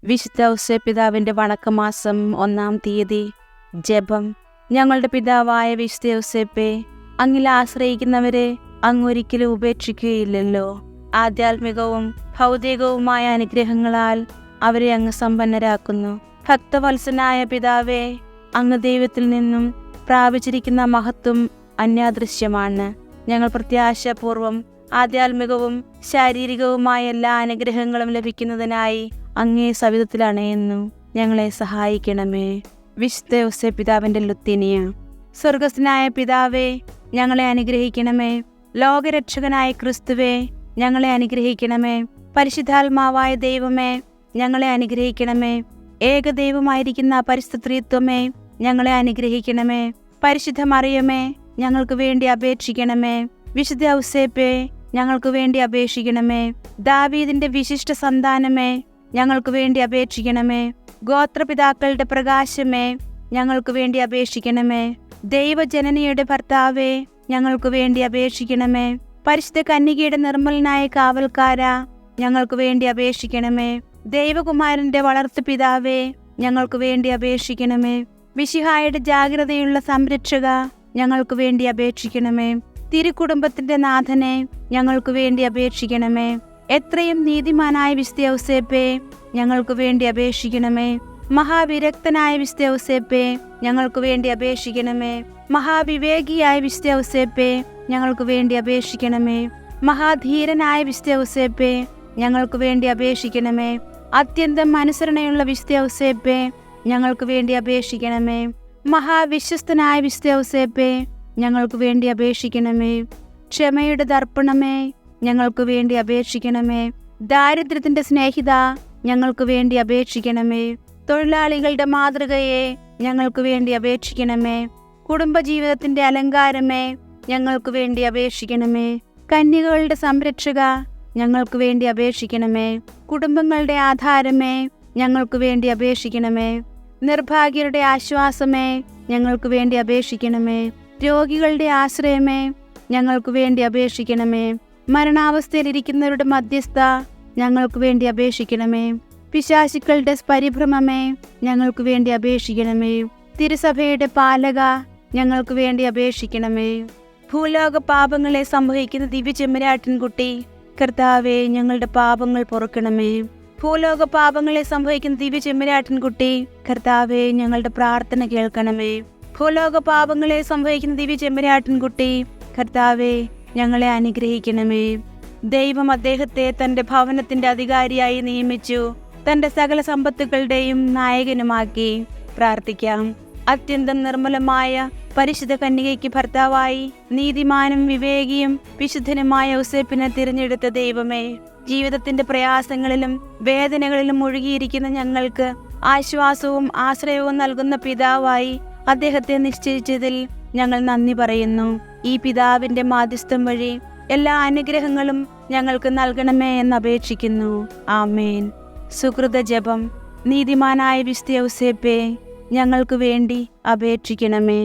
വിശുദ്ധ ഔസേപ്പ് പിതാവിൻ്റെ വണക്കമാസം 1-ാം തീയതി. ജപം. ഞങ്ങളുടെ പിതാവായ വിശുദ്ധ ഔസേപ്പേ, അങ്ങിൽ ആശ്രയിക്കുന്നവരെ അങ്ങൊരിക്കലും ഉപേക്ഷിക്കുകയില്ലല്ലോ. ആധ്യാത്മികവും ഭൗതികവുമായ അനുഗ്രഹങ്ങളാൽ അവരെ അങ്ങ് സമ്പന്നരാക്കുന്നു. ഭക്തവത്സനായ പിതാവേ, അങ്ങ് ദൈവത്തിൽ നിന്നും പ്രാപിച്ചിരിക്കുന്ന മഹത്വം അന്യാദൃശ്യമാണ്. ഞങ്ങൾ പ്രത്യാശാപൂർവം ആധ്യാത്മികവും ശാരീരികവുമായ എല്ലാ അനുഗ്രഹങ്ങളും ലഭിക്കുന്നതിനായി അങ്ങേ സവിധത്തിൽ അണയുന്നു. ഞങ്ങളെ സഹായിക്കണമേ. വിശുദ്ധ ഔസേപ്പ് പിതാവിൻ്റെ ലുത്തിനിയ. സ്വർഗസ്ഥനായ പിതാവേ, ഞങ്ങളെ അനുഗ്രഹിക്കണമേ. ലോകരക്ഷകനായ ക്രിസ്തുവേ, ഞങ്ങളെ അനുഗ്രഹിക്കണമേ. പരിശുദ്ധാത്മാവായ ദൈവമേ, ഞങ്ങളെ അനുഗ്രഹിക്കണമേ. ഏകദൈവമായിരിക്കുന്ന പരിശുദ്ധ ത്രിത്വമേ, ഞങ്ങളെ അനുഗ്രഹിക്കണമേ. പരിശുദ്ധ മറിയമേ, ഞങ്ങൾക്ക് വേണ്ടി അപേക്ഷിക്കണമേ. വിശുദ്ധ ഔസേപ്പേ, ഞങ്ങൾക്ക് വേണ്ടി അപേക്ഷിക്കണമേ. ദാവീദിന്റെ വിശിഷ്ട സന്താനമേ, ഞങ്ങൾക്ക് വേണ്ടി അപേക്ഷിക്കണമേ. ഗോത്രപിതാക്കളുടെ പ്രകാശമേ, ഞങ്ങൾക്ക് വേണ്ടി അപേക്ഷിക്കണമേ. ദൈവജനനിയുടെ ഭർത്താവേ, ഞങ്ങൾക്ക് വേണ്ടി അപേക്ഷിക്കണമേ. പരിശുദ്ധ കന്യകയുടെ നിർമ്മലനായ കാവൽക്കാരാ, ഞങ്ങൾക്ക് വേണ്ടി അപേക്ഷിക്കണമേ. ദൈവകുമാരന്റെ വളർത്തു പിതാവേ, ഞങ്ങൾക്ക് വേണ്ടി അപേക്ഷിക്കണമേ. മിശിഹായുടെ ജാഗ്രതയുള്ള സംരക്ഷക, ഞങ്ങൾക്ക് വേണ്ടി അപേക്ഷിക്കണമേ. തിരുക്കുടുംബത്തിന്റെ നാഥനെ, ഞങ്ങൾക്ക് വേണ്ടി അപേക്ഷിക്കണമേ. എത്രയും നീതിമാനായ വിശുദ്ധ ഔസേപ്പേ, ഞങ്ങൾക്ക് വേണ്ടി അപേക്ഷിക്കണമേ. മഹാവിരക്തനായ വിശുദ്ധ ഔസേപ്പേ, ഞങ്ങൾക്ക് വേണ്ടി അപേക്ഷിക്കണമേ. മഹാവിവേകിയായ വിശുദ്ധ ഔസേപ്പേ, ഞങ്ങൾക്ക് വേണ്ടി അപേക്ഷിക്കണമേ. മഹാധീരനായ വിശുദ്ധ ഔസേപ്പേ, ഞങ്ങൾക്ക് വേണ്ടി അപേക്ഷിക്കണമേ. അത്യന്തം അനുസരണയുള്ള വിശുദ്ധ ഔസേപ്പേ, ഞങ്ങൾക്ക് വേണ്ടി അപേക്ഷിക്കണമേ. മഹാവിശ്വസ്തനായ വിശുദ്ധ ഔസേപ്പേ, ഞങ്ങൾക്ക് വേണ്ടി അപേക്ഷിക്കണമേ. ക്ഷമയുടെ ദർപ്പണമേ, ഞങ്ങൾക്ക് വേണ്ടി അപേക്ഷിക്കണമേ. ദാരിദ്ര്യത്തിന്റെ സ്നേഹിത, ഞങ്ങൾക്ക് വേണ്ടി അപേക്ഷിക്കണമേ. തൊഴിലാളികളുടെ മാതൃകയെ, ഞങ്ങൾക്ക് വേണ്ടി അപേക്ഷിക്കണമേ. കുടുംബജീവിതത്തിന്റെ അലങ്കാരമേ, ഞങ്ങൾക്ക് വേണ്ടി അപേക്ഷിക്കണമേ. കന്യകകളുടെ സംരക്ഷക, ഞങ്ങൾക്ക് വേണ്ടി അപേക്ഷിക്കണമേ. കുടുംബങ്ങളുടെ ആധാരമേ, ഞങ്ങൾക്ക് വേണ്ടി അപേക്ഷിക്കണമേ. നിർഭാഗ്യരുടെ ആശ്വാസമേ, ഞങ്ങൾക്ക് വേണ്ടി അപേക്ഷിക്കണമേ. രോഗികളുടെ ആശ്രയമേ, ഞങ്ങൾക്ക് വേണ്ടി അപേക്ഷിക്കണമേ. മരണാവസ്ഥയിലിരിക്കുന്നവരുടെ മധ്യസ്ഥ, ഞങ്ങൾക്ക് വേണ്ടി അപേക്ഷിക്കണമേ. പിശാചുക്കളുടെ പരിഭ്രമമേ, ഞങ്ങൾക്ക് വേണ്ടി അപേക്ഷിക്കണമേ. തിരുസഭയുടെ പാലക, ഞങ്ങൾക്ക് വേണ്ടി അപേക്ഷിക്കണമേ. ഭൂലോക പാപങ്ങളെ സംഭവിക്കുന്ന ദിവ്യ ചെമ്മരാട്ടിൻകുട്ടി, കർത്താവേ, ഞങ്ങളുടെ പാപങ്ങൾ പൊറുക്കണമേ. ഭൂലോക പാപങ്ങളെ സംഭവിക്കുന്ന ദിവ്യ ചെമ്മരാട്ടിൻകുട്ടി, കർത്താവേ, ഞങ്ങളുടെ പ്രാർത്ഥന കേൾക്കണമേ. ഭൂലോക പാപങ്ങളെ സംഭവിക്കുന്ന ദിവ്യ ചെമ്മരാട്ടിൻകുട്ടി, കർത്താവേ, ഞങ്ങളെ അനുഗ്രഹിക്കണമേ. ദൈവം അദ്ദേഹത്തെ തന്റെ ഭവനത്തിന്റെ അധികാരിയായി നിയമിച്ചു, തന്റെ സകല സമ്പത്തുക്കളുടെയും നായകനുമാക്കി. പ്രാർത്ഥിക്കാം. അത്യന്തം നിർമ്മലമായ പരിശുദ്ധ കന്യകയ്ക്ക് ഭർത്താവായി നീതിമാനും വിവേകിയും വിശുദ്ധനുമായ ഔസേപ്പിനെ തിരഞ്ഞെടുത്ത ദൈവമേ, ജീവിതത്തിന്റെ പ്രയാസങ്ങളിലും വേദനകളിലും മുഴുകിയിരിക്കുന്ന ഞങ്ങൾക്ക് ആശ്വാസവും ആശ്രയവും നൽകുന്ന പിതാവായി അദ്ദേഹത്തെ നിശ്ചയിച്ചതിൽ ഞങ്ങൾ നന്ദി പറയുന്നു. ഈ പിതാവിന്റെ മാധ്യസ്ഥം വഴി എല്ലാ അനുഗ്രഹങ്ങളും ഞങ്ങൾക്ക് നൽകണമേ എന്ന് അപേക്ഷിക്കുന്നു. ആമേൻ. സുകൃത ജപം. നീതിമാനായ വിശുദ്ധ ഔസേപ്പേ, ഞങ്ങൾക്ക് വേണ്ടി അപേക്ഷിക്കണമേ.